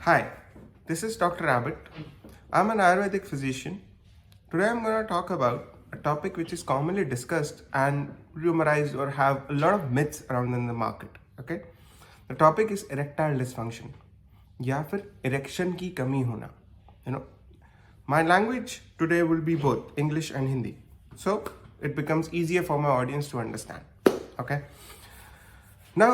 Hi, this is Dr. Abbott. I'm an Ayurvedic physician. Today I'm going to talk about a topic which is commonly discussed and rumorized or have a lot of myths around in the market. Okay? The topic is erectile dysfunction या फिर erection की कमी होना. You know, my language today will be both English and Hindi. So it becomes easier for my audience to understand. Okay? Now,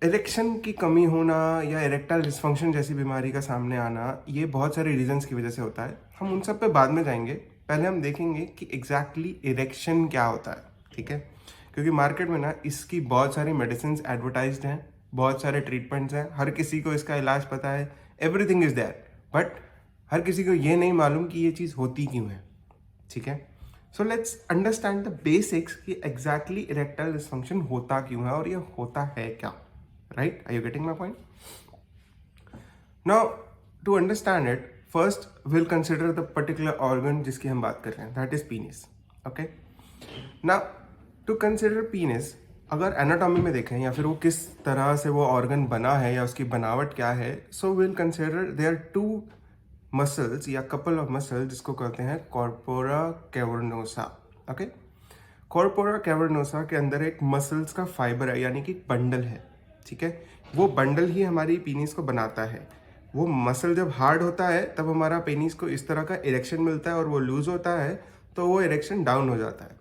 erection की कमी होना या erectile dysfunction जैसी बीमारी का सामने आना ये बहुत सारे रीजंस की वजह से होता है. हम उन सब पे बाद में जाएंगे. पहले हम देखेंगे कि एग्जैक्टली इरेक्शन क्या होता है. ठीक है, क्योंकि मार्केट में ना इसकी बहुत सारी मेडिसिन एडवर्टाइज्ड हैं, बहुत सारे ट्रीटमेंट्स हैं, हर किसी को इसका इलाज पता है, एवरीथिंग इज देयर, बट हर किसी को ये नहीं मालूम कि ये चीज़ होती क्यों है. ठीक है, so let's understand the basics कि एग्जैक्टली इरेक्टाइल डिस्फंक्शन होता क्यों है और ये होता है क्या. Right? Are you getting my point? Now, to understand it, first we'll consider the particular organ जिसकी हम बात कर रहे हैं, that is penis. Okay? Now, to consider penis, अगर एनाटॉमी में देखें या फिर वो किस तरह से वो ऑर्गन बना है या उसकी बनावट क्या है, so we'll consider there are two muscles या couple of muscles जिसको कहते हैं corpora cavernosa. Okay? corpora cavernosa के अंदर एक मसल्स का फाइबर है, यानी कि बंडल है. ठीक है, वो बंडल ही हमारी पेनिस को बनाता है. वो मसल जब हार्ड होता है तब हमारा पेनिस को इस तरह का इरेक्शन मिलता है, और वो लूज होता है तो वो इरेक्शन डाउन हो जाता है.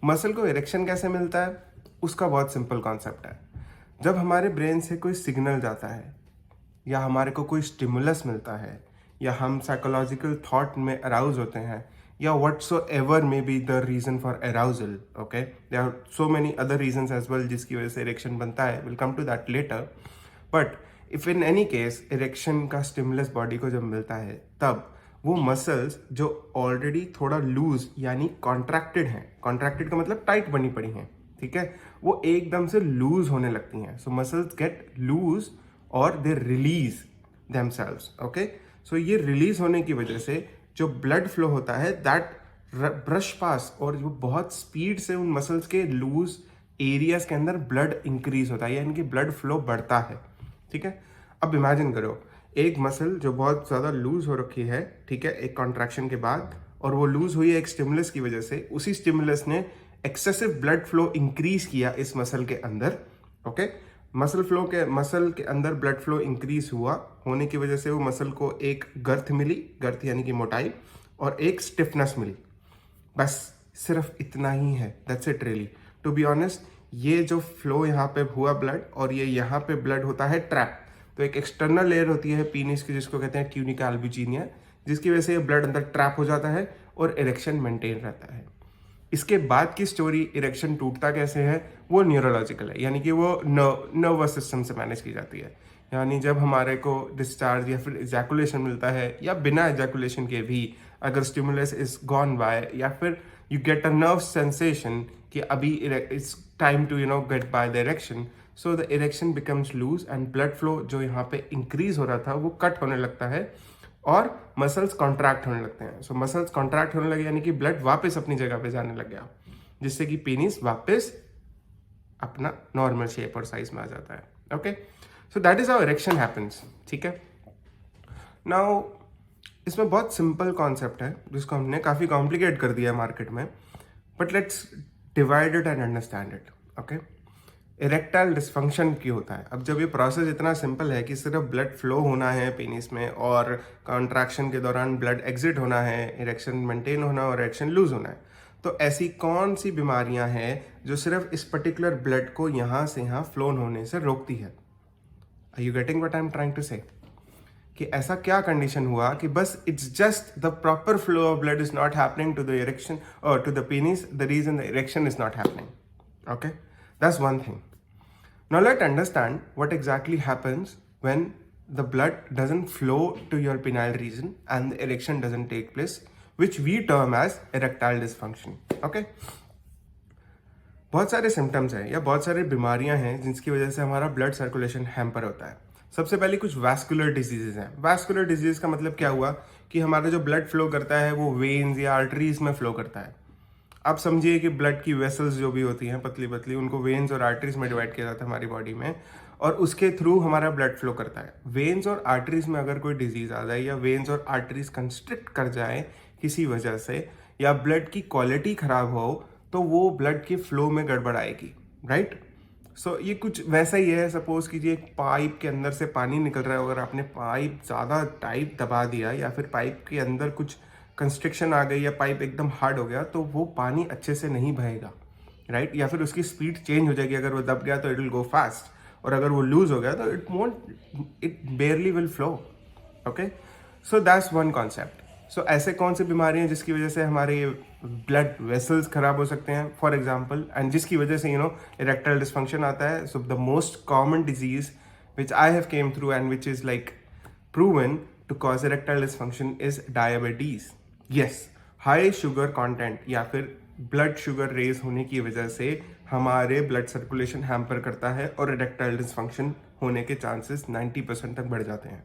मसल को इरेक्शन कैसे मिलता है, उसका बहुत सिंपल कॉन्सेप्ट है. जब हमारे ब्रेन से कोई सिग्नल जाता है या हमारे को कोई स्टिमुलस मिलता है या हम साइकोलॉजिकल थॉट में अराउज होते हैं या whatsoever may be the reason for arousal, okay, there are so many other reasons as well जिसकी वजह से इरेक्शन बनता है, we'll come to that later. But if in any case erection का स्टिमुलस बॉडी को जब मिलता है तब वो मसल्स जो ऑलरेडी थोड़ा लूज यानी कॉन्ट्रैक्टेड हैं, कॉन्ट्रैक्टेड का मतलब टाइट बनी पड़ी हैं, ठीक है, वो एकदम से लूज होने लगती हैं. सो मसल्स गेट लूज और दे रिलीज देमसेल्व्स. ओके, सो ये रिलीज होने की वजह से जो ब्लड फ्लो होता है दैट ब्रश पास और वो बहुत स्पीड से उन मसल्स के लूज एरियाज के अंदर ब्लड इंक्रीज होता है, यानी कि ब्लड फ्लो बढ़ता है. ठीक है, अब इमेजिन करो एक मसल जो बहुत ज़्यादा लूज हो रखी है, ठीक है, एक कॉन्ट्रैक्शन के बाद, और वो लूज हुई है एक स्टिमुलस की वजह से, उसी स्टिमुलस ने एक्सेसिव ब्लड फ्लो इंक्रीज किया इस मसल के अंदर. ओके, मसल के अंदर ब्लड फ्लो इंक्रीज हुआ होने की वजह से वो मसल को एक गर्थ मिली, गर्थ यानी कि मोटाई, और एक स्टिफनेस मिली. बस सिर्फ इतना ही है, that's it really. To be honest, ये जो फ्लो यहाँ पे हुआ ब्लड और ये यहाँ पे ब्लड होता है ट्रैप. तो एक एक्सटर्नल लेयर होती है पीनिस की जिसको कहते हैं ट्यूनिका अल्बुजिनिया, जिसकी वजह से ये ब्लड अंदर ट्रैप हो जाता है और इरेक्शन मेंटेन रहता है. इसके बाद की स्टोरी इरेक्शन टूटता कैसे है वो न्यूरोलॉजिकल है, यानी कि वो नर्वस सिस्टम से मैनेज की जाती है. यानी जब हमारे को डिस्चार्ज या फिर एजैकुलेशन मिलता है या बिना एजैकुलेशन के भी अगर स्टिमुलस इज गॉन बाय, या फिर you get a nerve sensation कि अभी it's time to get by the erection, so the erection becomes loose and blood flow जो यहाँ पे इंक्रीज हो रहा था वो कट होने लगता है और मसल्स कॉन्ट्रैक्ट होने लगते हैं. सो मसल्स कॉन्ट्रैक्ट होने लगे यानी कि ब्लड वापस अपनी जगह पे जाने लग गया, जिससे कि पेनिस वापस अपना नॉर्मल शेप और साइज में आ जाता है. Okay, so that is how erection happens. ठीक है, नाउ इसमें बहुत सिंपल कॉन्सेप्ट है जिसको हमने काफ़ी कॉम्प्लिकेट कर दिया है मार्केट में, but let's divide it and understand it. Okay, erectile dysfunction क्यों होता है. अब जब ये प्रोसेस इतना सिंपल है कि सिर्फ ब्लड फ्लो होना है पेनिस में और कॉन्ट्रैक्शन के दौरान ब्लड एग्जिट होना है, इरेक्शन मेंटेन होना और इरेक्शन लूज होना है, तो ऐसी कौन सी बीमारियां हैं जो सिर्फ इस पर्टिकुलर ब्लड को यहाँ से यहाँ फ्लो होने से रोकती है. Are you getting what I am trying to say, कि ऐसा क्या कंडीशन हुआ कि बस it's just the proper flow of blood is not happening to the erection और to the penis, the reason the erection is not happening. Okay, that's one thing. Now let's understand what exactly happens when the blood doesn't flow to your penile region and the erection doesn't take place, which we term as erectile dysfunction. Okay? बहुत सारे symptoms हैं या बहुत सारी बीमारियां हैं जिसकी वजह से हमारा ब्लड सर्कुलेशन हैम्पर होता है. सबसे पहले कुछ वैस्कुलर डिजीजेज हैं. वैस्कुलर डिजीज का मतलब क्या हुआ कि हमारा जो ब्लड फ्लो करता है वो वेन्स या आर्टरीज में फ्लो करता है. आप समझिए कि ब्लड की वेसल्स जो भी होती हैं पतली पतली, उनको वेन्स और आर्टरीज में डिवाइड किया जाता है हमारी बॉडी में, और उसके थ्रू हमारा ब्लड फ्लो करता है। वेन्स और आर्टरीज में अगर कोई डिजीज आ जाए या वेन्स और आर्टरीज कंस्ट्रिक्ट कर जाए किसी वजह से, या ब्लड की क्वालिटी खराब हो, तो वो ब्लड के फ्लो में गड़बड़ आएगी, राइट। सो ये कुछ वैसा ही है। सपोज कीजिए एक पाइप के अंदर से पानी निकल रहा है, अगर आपने पाइप ज़्यादा टाइट दबा दिया या फिर पाइप के अंदर कुछ कंस्ट्रिक्शन आ गई या पाइप एकदम हार्ड हो गया, तो वो पानी अच्छे से नहीं बहेगा, राइट। या फिर उसकी स्पीड चेंज हो जाएगी। अगर वो दब गया तो इट विल गो फास्ट, और अगर वो लूज हो गया तो it barely will flow. Okay, so that's one concept. So ऐसे कौन सी बीमारी हैं जिसकी वजह से हमारे ब्लड वेसल्स खराब हो सकते हैं, फॉर एग्जाम्पल, एंड जिसकी वजह से इरेक्टाइल डिस्फंक्शन आता है। So the most common disease which I have came through and which is like proven to cause erectile dysfunction is diabetes. Yes, high sugar content या फिर ब्लड शुगर रेज होने की वजह से हमारे ब्लड सर्कुलेशन हैम्पर करता है और इरेक्टाइल डिस्फंक्शन होने के चांसेस 90% तक बढ़ जाते हैं।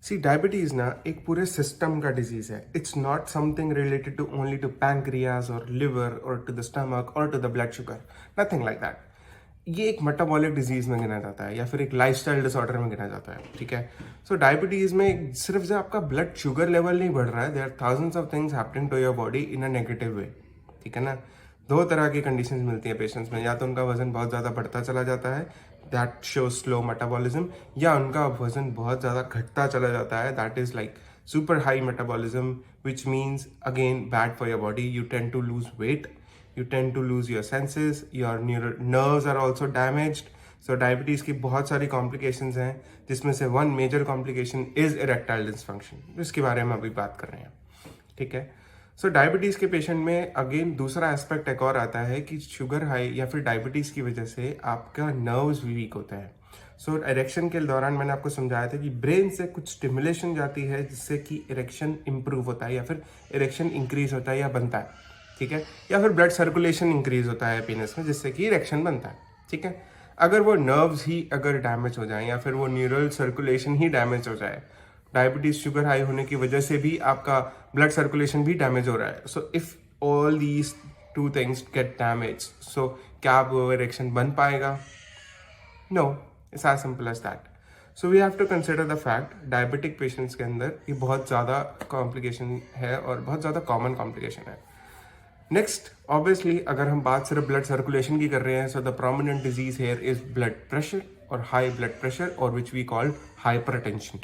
सी डायबिटीज ना एक पूरे सिस्टम का डिजीज है। It's not something related to only to pancreas और लिवर और टू द स्टमक और to the blood sugar, nothing like that. ये एक मेटाबॉलिक डिजीज में गिना जाता है या फिर एक लाइफस्टाइल डिसऑर्डर में गिना जाता है, ठीक है। सो डायबिटीज में सिर्फ जो आपका ब्लड शुगर लेवल नहीं बढ़ रहा है, there are thousands of things happening to your body in a negative way, ठीक है ना। दो तरह की कंडीशंस मिलती हैं पेशेंट्स में, या तो उनका वजन बहुत ज़्यादा बढ़ता चला जाता है, दैट शो स्लो मेटाबॉलिज्म, या उनका वजन बहुत ज़्यादा घटता चला जाता है, that is like super high metabolism, which means again bad for your body. You tend to lose weight, you tend to lose your senses, your nerves are also damaged. So diabetes की बहुत सारी complications हैं, जिसमें से one major complication is erectile dysfunction, जिसके बारे में अभी बात कर रहे हैं, ठीक है। सो डायबिटीज़ के पेशेंट में अगेन दूसरा एस्पेक्ट एक और आता है कि शुगर हाई या फिर डायबिटीज़ की वजह से आपका नर्व्स वीक होता है। सो इरेक्शन के दौरान मैंने आपको समझाया था कि ब्रेन से कुछ स्टिमुलेशन जाती है जिससे कि इरेक्शन इंप्रूव होता है या फिर इरेक्शन इंक्रीज होता है या बनता है, ठीक है। या फिर ब्लड सर्कुलेशन इंक्रीज होता है पेनिस में जिससे कि इरेक्शन बनता है, ठीक है। अगर वो नर्व्स ही अगर डैमेज हो जाए या फिर वो न्यूरल सर्कुलेशन ही डैमेज हो जाए, डायबिटीज शुगर हाई होने की वजह से भी आपका ब्लड सर्कुलेशन भी डैमेज हो रहा है। So if all these two things get damage, so क्या अब वो इरेक्शन बन पाएगा? No, it's as simple as that. So we have to consider the fact diabetic patients के अंदर ये बहुत ज़्यादा कॉम्प्लिकेशन है और बहुत ज़्यादा कॉमन कॉम्प्लिकेशन है। नेक्स्ट, ऑब्वियसली अगर हम बात सिर्फ ब्लड सर्कुलेशन की कर रहे हैं, so the prominent disease here is blood pressure और हाई ब्लड प्रेशर, और which we call hypertension.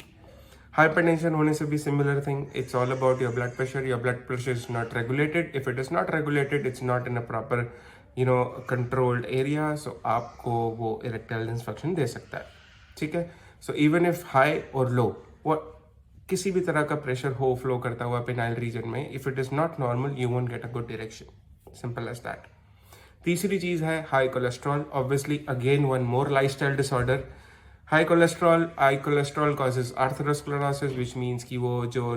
Hypertension होने से भी similar thing, it's all about your blood pressure is not regulated. If it is not regulated, it's not in a proper controlled area, so आपको वो erectile dysfunction दे सकता है, ठीक है। So even if high और लो, किसी भी तरह का प्रेशर हो फ्लो करता हुआ पेनाइल रीजन में, if it is not normal you won't get a good direction, simple as that. तीसरी चीज है high cholesterol, obviously again one more lifestyle disorder. High cholesterol causes atherosclerosis, which means कि वो जो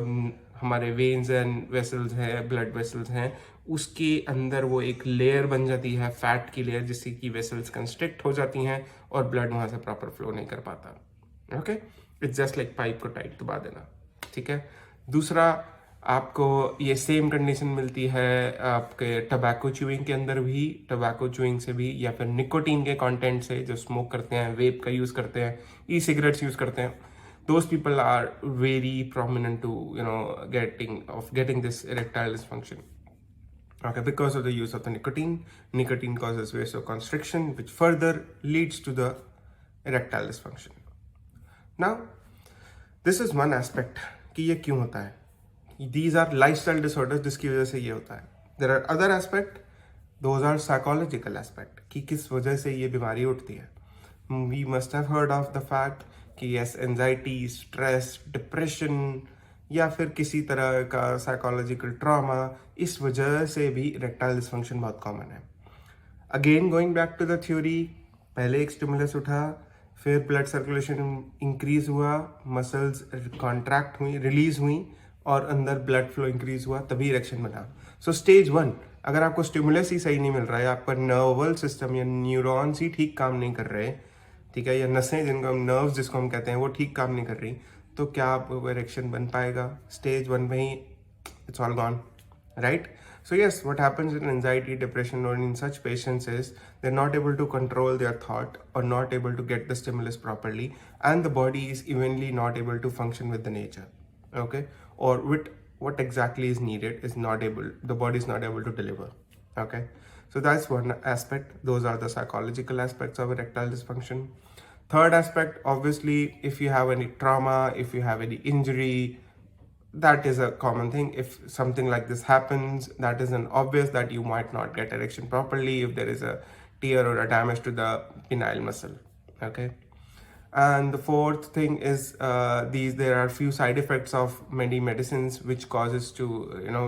हमारे वेन्स एंड वेसल्स हैं, blood vessels हैं, उसके अंदर वो एक लेयर बन जाती है, फैट की लेयर, जिससे कि वेसल्स कंस्ट्रिक्ट हो जाती हैं और ब्लड वहाँ से प्रॉपर फ्लो नहीं कर पाता, okay. It's just like pipe को टाइट दबा देना, ठीक है। दूसरा, आपको ये सेम कंडीशन मिलती है आपके टबैको च्यूइंग के अंदर भी, टबैको च्यूइंग से भी, या फिर निकोटीन के कंटेंट से, जो स्मोक करते हैं, वेप का यूज़ करते हैं, ई सिगरेट्स यूज़ करते हैं, those people are very prominent to getting this erectile dysfunction, okay, because of the use of the nicotine causes vasoconstriction, which further leads to the erectile dysfunction. Now this is one aspect कि ये क्यों होता है, these are lifestyle disorders जिसकी वजह से ये होता है। there are other aspect, those are psychological aspect कि किस वजह से ये बीमारी उठती है। we must have heard of the fact कि yes, anxiety, stress, depression या फिर किसी तरह का साइकोलॉजिकल ट्रॉमा, इस वजह से भी इरेक्टाइल डिस्फंक्शन बहुत कॉमन है। Again going back to the theory, पहले एक स्टिमुलस उठा, फिर ब्लड सर्कुलेशन इंक्रीज हुआ, मसल्स कॉन्ट्रैक्ट हुई, रिलीज हुई, और अंदर ब्लड फ्लो इंक्रीज हुआ, तभी इरेक्शन बना। सो स्टेज 1, अगर आपको स्टिमुलस ही सही नहीं मिल रहा है, आपका नर्वल सिस्टम या न्यूरॉन्स ही ठीक काम नहीं कर रहे, ठीक है, या नसें जिनको हम नर्व्स जिसको हम कहते हैं वो ठीक काम नहीं कर रही, तो क्या आप इरेक्शन बन पाएगा? स्टेज 1 में ही it's all gone, right. So yes, what happens in anxiety, depression, or in such patients is they're not able to control their thought or not able to get the stimulus properly, and the body is evenly not able to function with the nature, okay, or with what exactly is needed is not able, the body is not able to deliver, okay. So that's one aspect. Those are the psychological aspects of erectile dysfunction. Third aspect, obviously, if you have any trauma, if you have any injury, that is a common thing. If something like this happens, that is an obvious that you might not get erection properly if there is a tear or a damage to the penile muscle, okay. And the fourth thing is there are few side effects of many medicines which causes to,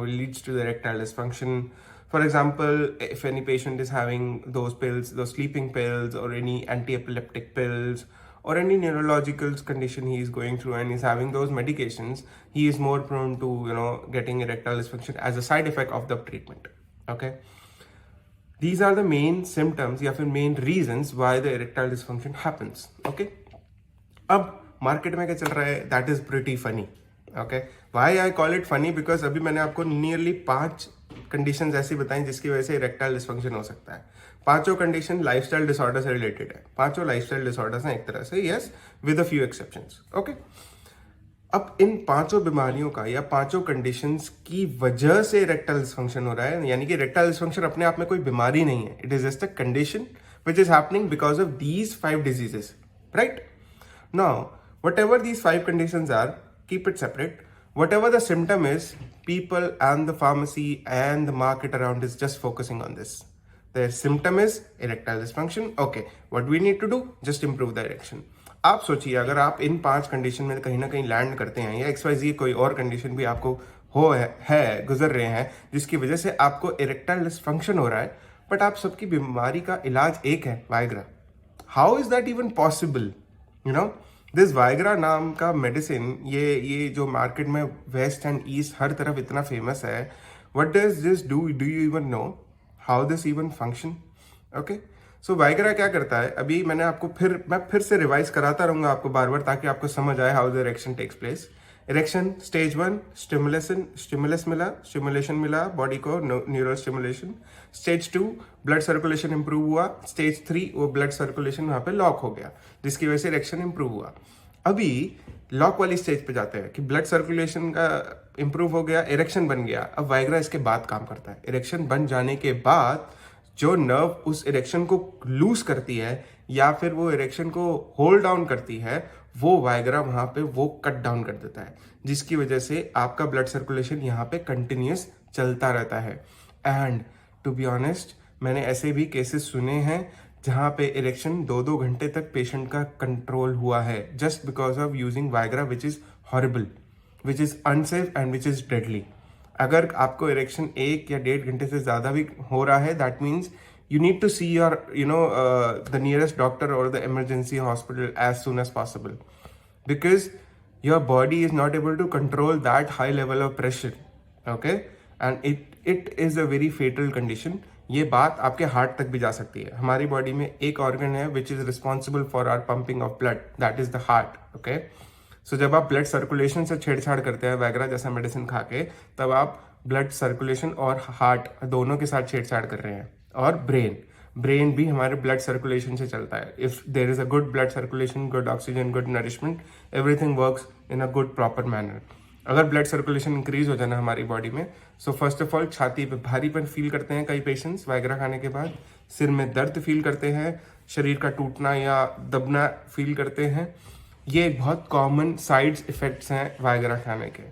leads to the erectile dysfunction. For example, if any patient is having those pills, those sleeping pills, or any anti-epileptic pills, or any neurological condition he is going through and is having those medications, he is more prone to, getting erectile dysfunction as a side effect of the treatment, okay. These are the main symptoms या फिर main reasons why the erectile dysfunction happens, okay. अब market में क्या चल रहा है, that is pretty funny, okay. Why I call it funny, because अभी मैंने आपको नियरली 5 कंडीशंस ऐसी बताई जिसकी वजह से इरेक्टाइल डिस्फंक्शन हो सकता है. 5 कंडीशन लाइफस्टाइल डिसऑर्डर से रिलेटेड है. 5 लाइफस्टाइल डिसऑर्डर्स हैं एक तरह से, yes, with a few exceptions, okay. अब इन 5 बीमारियों का या 5 कंडीशंस की वजह से इरेक्टाइल डिस्फंक्शन हो रहा है, यानी कि इरेक्टाइल डिस्फंक्शन अपने आप में कोई बीमारी नहीं है. It is just a condition which is happening because of these 5 diseases, right. Now, whatever these 5 conditions are, keep it separate. Whatever the symptom is, people and the pharmacy and the market around is just focusing on this. Their symptom is erectile dysfunction. Okay, what we need to do, just improve the erection. आप सोचिए, अगर आप इन 5 condition में कहीं ना कहीं land करते हैं या XYZ कोई और कंडीशन भी आपको गुजर रहे हैं जिसकी वजह से आपको इरेक्टाइल डिस्फंक्शन हो रहा है, बट आप सबकी बीमारी का इलाज एक है, Viagra. How is that even possible? This Viagra नाम का मेडिसिन, ये जो मार्केट में वेस्ट एंड ईस्ट हर तरफ इतना फेमस है, what does this do you even know how this even function? Okay, so Viagra क्या करता है, अभी मैंने आपको मैं फिर से रिवाइज कराता रहूंगा आपको बार बार, ताकि आपको समझ आए how the erection takes place. Erection stage 1, stimulation मिला बॉडी को, neural stimulation. Stage 2, blood circulation improve हुआ. स्टेज 3, वो ब्लड सर्कुलेशन वहां पे लॉक हो गया जिसकी वजह से इरेक्शन इंप्रूव हुआ. अभी लॉक वाली स्टेज पे जाते हैं कि ब्लड सर्कुलेशन का इंप्रूव हो गया, इरेक्शन बन गया. अब वाइग्रा इसके बाद काम करता है. इरेक्शन बन जाने के बाद जो नर्व उस इरेक्शन को लूज करती है या फिर वो इरेक्शन को होल्ड डाउन करती है, वो वाइग्रा वहां पे वो कट डाउन कर देता है, जिसकी वजह से आपका ब्लड सर्कुलेशन यहाँ पे कंटिन्यूस चलता रहता है. एंड टू बी ऑनेस्ट, मैंने ऐसे भी केसेस सुने हैं जहाँ पे इरेक्शन 2-2 घंटे तक पेशेंट का कंट्रोल हुआ है, just because of using Viagra, which is horrible, which is unsafe and which is deadly. अगर आपको इरेक्शन 1 या 1.5 घंटे से ज्यादा भी हो रहा है, that means you need to see your the nearest doctor or the emergency hospital as soon as possible, because your body is not able to control that high level of pressure, okay, and it is a very fatal condition. ये बात आपके heart तक भी जा सकती है. हमारी body में एक ऑर्गन है which is responsible for our pumping of blood, that is the heart, okay. So जब आप ब्लड सर्कुलेशन से छेड़छाड़ करते हैं वैग्रा जैसा मेडिसिन खा के, तब आप ब्लड सर्कुलेशन और हार्ट दोनों के साथ छेड़छाड़ कर रहे हैं. और ब्रेन भी हमारे ब्लड सर्कुलेशन से चलता है. If there is a good blood circulation, good oxygen, good nourishment, everything works in a good proper manner. अगर ब्लड सर्कुलेशन इंक्रीज हो जाना हमारी बॉडी में, सो फर्स्ट ऑफ ऑल छाती पे भारीपन फील करते हैं कई पेशेंट्स वाइग्रा खाने के बाद, सिर में दर्द फील करते हैं, शरीर का टूटना या दबना फील करते हैं. ये बहुत कॉमन साइड इफेक्ट्स हैं वाइग्रा खाने के.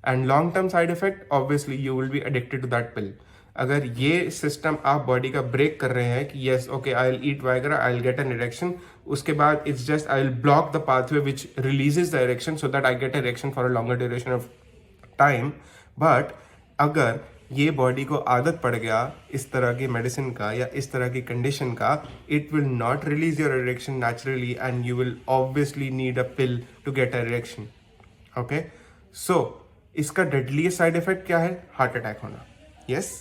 And long term side effect, obviously you will be addicted to that pill. अगर ये सिस्टम आप बॉडी का ब्रेक कर रहे हैं कि yes okay I will eat Viagra, I will get an erection, उसके बाद it's just I will block the pathway which releases the erection so that I get erection for a longer duration of time. But अगर ये body को आदत पड़ गया इस तरह की मेडिसिन का या इस तरह की कंडीशन का, it will not release your erection naturally and you will obviously need a pill to get a erection, okay. So इसका डेडली साइड इफेक्ट क्या है? हार्ट अटैक होना. यस,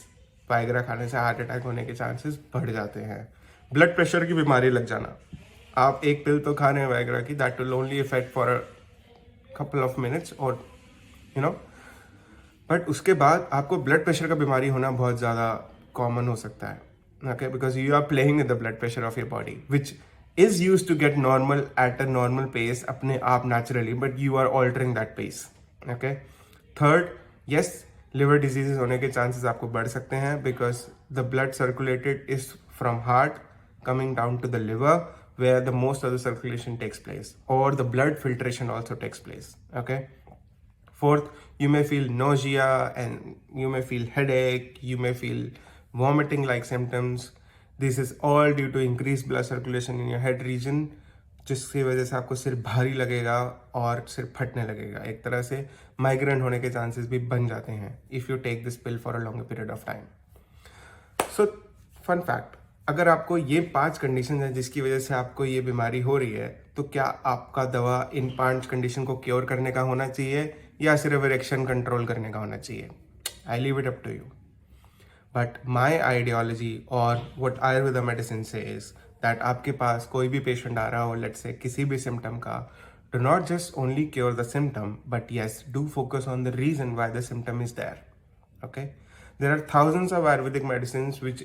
वाइग्रा खाने से हार्ट अटैक होने के चांसेस बढ़ जाते हैं. ब्लड प्रेशर की बीमारी लग जाना. आप एक पिल तो खा रहे हैं वाइग्रा की, that will only effect for a couple of minutes और बट उसके बाद आपको ब्लड प्रेशर का बीमारी होना बहुत ज़्यादा कॉमन हो सकता है, okay, because you are playing with the blood pressure of your body which is use to get normal at a normal pace अपने आप naturally, but you are altering that pace, okay. Third, yes, liver diseases होने के chances आपको बढ़ सकते हैं because the blood circulated is from heart coming down to the liver where the most of the circulation takes place, or the blood filtration also takes place, okay. Fourth, you may feel nausea and you may feel headache, you may feel vomiting like symptoms. This is all due to increased blood circulation in your head region, जिसकी वजह से आपको सिर भारी लगेगा और सिर फटने लगेगा. एक तरह से माइग्रेन होने के चांसेस भी बन जाते हैं if you take this pill for a longer period of time. So fun fact, अगर आपको ये 5 कंडीशन है जिसकी वजह से आपको ये बीमारी हो रही है, तो क्या आपका दवा इन 5 कंडीशन को क्योर करने का होना चाहिए या सिर्फ इरेक्शन कंट्रोल करने का होना चाहिए? I leave it up to you. But my ideology और व्हाट आयुर्वेदा मेडिसिन से इज दैट आपके पास कोई भी पेशेंट आ रहा हो, लेट्स से किसी भी सिम्टम का, do not just only cure the symptom, but yes, do focus on the reason why the symptom is there, okay. There are thousands of Ayurvedic medicines which,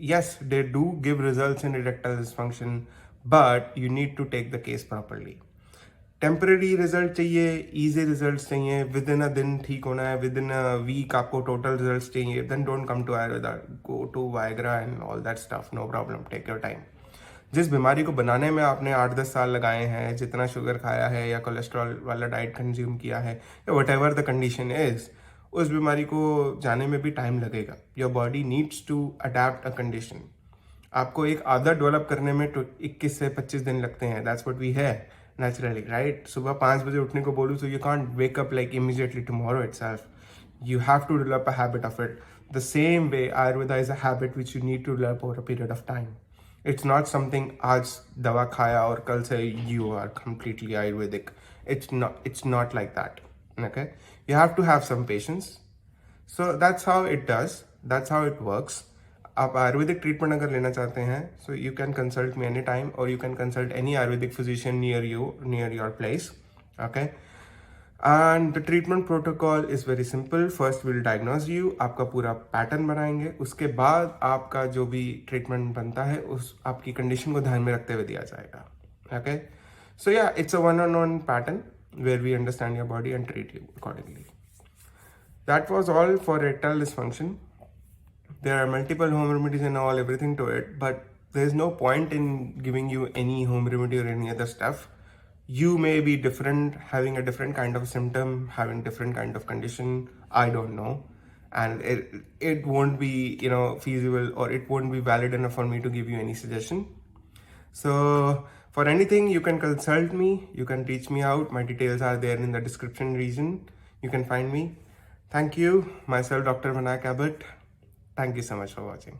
yes, they do give results in erectile dysfunction, but you need to take the case properly. Temporary result चाहिए, easy result चाहिए, within a दिन ठीक होना है, within a week आपको total result चाहिए, then don't come to Ayurveda, go to Viagra and all that stuff, no problem, take your time. जिस बीमारी को बनाने में आपने 8-10 साल लगाए हैं, जितना शुगर खाया है या कोलेस्ट्रॉल वाला डाइट कंज्यूम किया है या whatever the condition is, उस बीमारी को जाने में भी टाइम लगेगा. Your body needs to adapt a condition. आपको एक आदत डेवलप करने में 21 से 25 दिन लगते हैं. दैट्स व्हाट वी है नेचुरली, राइट. सुबह 5 बजे उठने को बोलूँ तो you can't wake up like immediately tomorrow itself. You have to develop a habit of it. The same way Ayurveda is a habit which you need to develop over a period of time. It's not something आज दवा खाया और कल से you are completely Ayurvedic. It's not like that, okay. You have to have some patience. So that's how it does, that's how it works. आप Ayurvedic treatment अगर लेना चाहते हैं, so you can consult me anytime, or you can consult any Ayurvedic physician near you, near your place, okay. And the treatment protocol is very simple. First we'll diagnose you, आपका पूरा pattern बनाएंगे, उसके बाद आपका जो भी treatment बनता है उस आपकी कंडीशन को ध्यान में रखते हुए दिया जाएगा, okay. So yeah, it's a one-on-one pattern where we understand your body and treat you accordingly. That was all for erectile dysfunction. There are multiple home remedies and all, everything to it, but there's no point in giving you any home remedy or any other stuff. You may be different, having a different kind of symptom, having different kind of condition, I don't know. And it won't be, feasible, or it won't be valid enough for me to give you any suggestion. So for anything, you can consult me, you can reach me out. My details are there in the description region. You can find me. Thank you. Myself, Dr. Vinayak Abbott. Thank you so much for watching.